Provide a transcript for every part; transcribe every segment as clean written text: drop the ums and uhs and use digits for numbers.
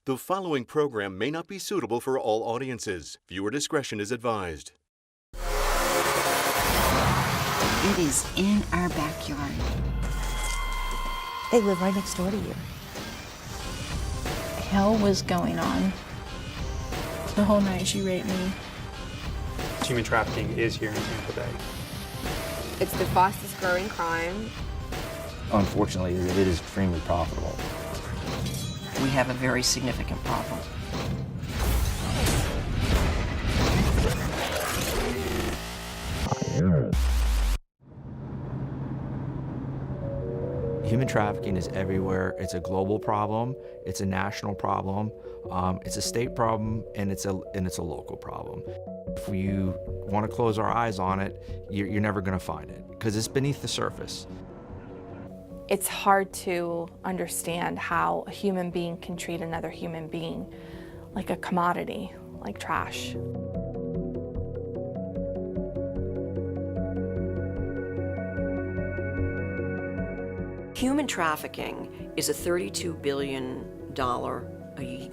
The following program may not be suitable for all audiences. Viewer discretion is advised. It is in our backyard. They live right next door to you. Hell was going on. The whole night she raped me. Human trafficking is here in Tampa Bay. It's the fastest growing crime. Unfortunately, it is extremely profitable. We have a very significant problem. Human trafficking is everywhere. It's a global problem. It's a national problem. It's a state problem, and it's a local problem. If you want to close our eyes on it, you're never going to find it because it's beneath the surface. It's hard to understand how a human being can treat another human being like a commodity, like trash. Human trafficking is a $32 billion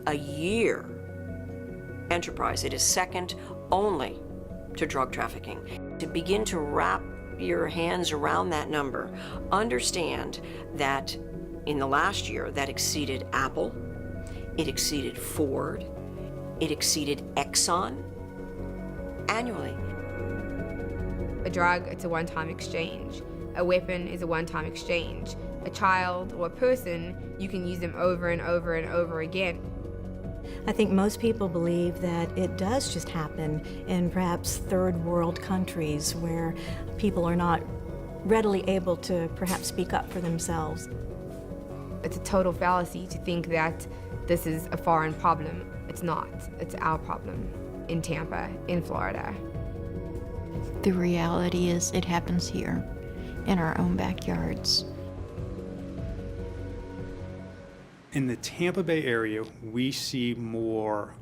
a year enterprise. It is second only to drug trafficking. To begin to wrap your hands around that number, understand that in the last year that exceeded Apple, it exceeded Ford, it exceeded Exxon annually. A drug, it's a one-time exchange. A weapon is a one-time exchange. A child or a person, you can use them over and over and over again. I think most people believe that it does just happen in perhaps third world countries where people are not readily able to perhaps speak up for themselves. It's a total fallacy to think that this is a foreign problem. It's not. It's our problem in Tampa, in Florida. The reality is it happens here, in our own backyards. In the Tampa Bay area, we see more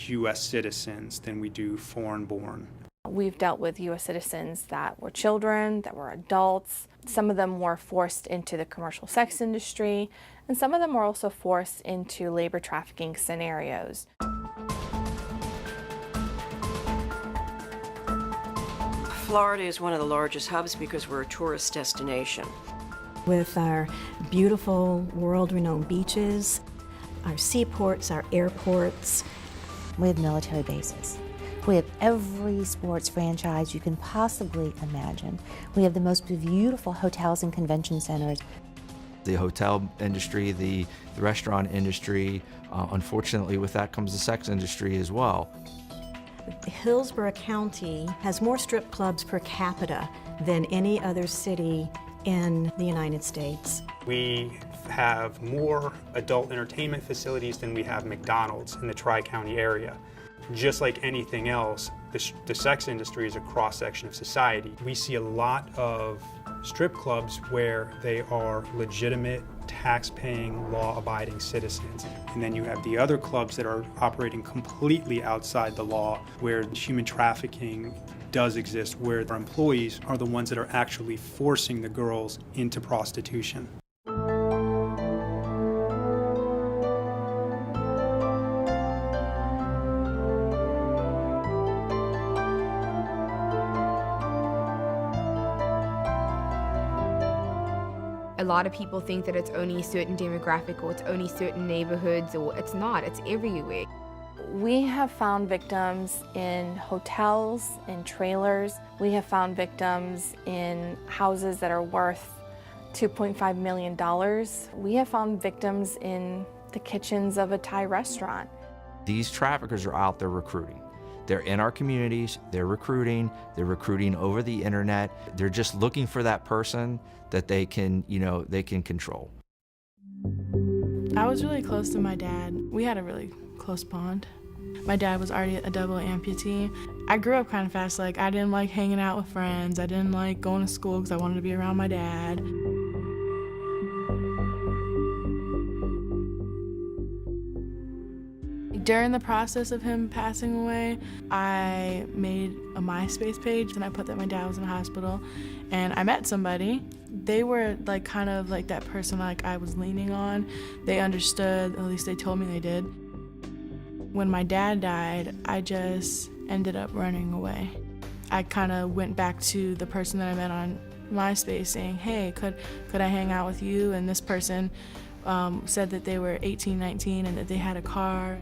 U.S. citizens than we do foreign-born. We've dealt with U.S. citizens that were children, that were adults. Some of them were forced into the commercial sex industry, and some of them were also forced into labor trafficking scenarios. Florida is one of the largest hubs because we're a tourist destination. With our beautiful world-renowned beaches, our seaports, our airports. We have military bases. We have every sports franchise you can possibly imagine. We have the most beautiful hotels and convention centers. The hotel industry, the restaurant industry, unfortunately with that comes the sex industry as well. Hillsborough County has more strip clubs per capita than any other city in the United States. We have more adult entertainment facilities than we have McDonald's in the Tri-County area. Just like anything else, the sex industry is a cross-section of society. We see a lot of strip clubs where they are legitimate, tax-paying, law-abiding citizens. And then you have the other clubs that are operating completely outside the law, where human trafficking does exist, where our employees are the ones that are actually forcing the girls into prostitution. A lot of people think that it's only a certain demographic or it's only certain neighborhoods, or it's not, it's everywhere. We have found victims in hotels, in trailers. We have found victims in houses that are worth $2.5 million. We have found victims in the kitchens of a Thai restaurant. These traffickers are out there recruiting. They're in our communities, they're recruiting over the internet. They're just looking for that person that they can control. I was really close to my dad. We had a really close bond. My dad was already a double amputee. I grew up kind of fast. Like, I didn't like hanging out with friends. I didn't like going to school because I wanted to be around my dad. During the process of him passing away, I made a MySpace page and I put that my dad was in the hospital, and I met somebody. They were like kind of like that person like I was leaning on. They understood, at least they told me they did. When my dad died, I just ended up running away. I kind of went back to the person that I met on MySpace saying, hey, could I hang out with you? And this person said that they were 18, 19 and that they had a car.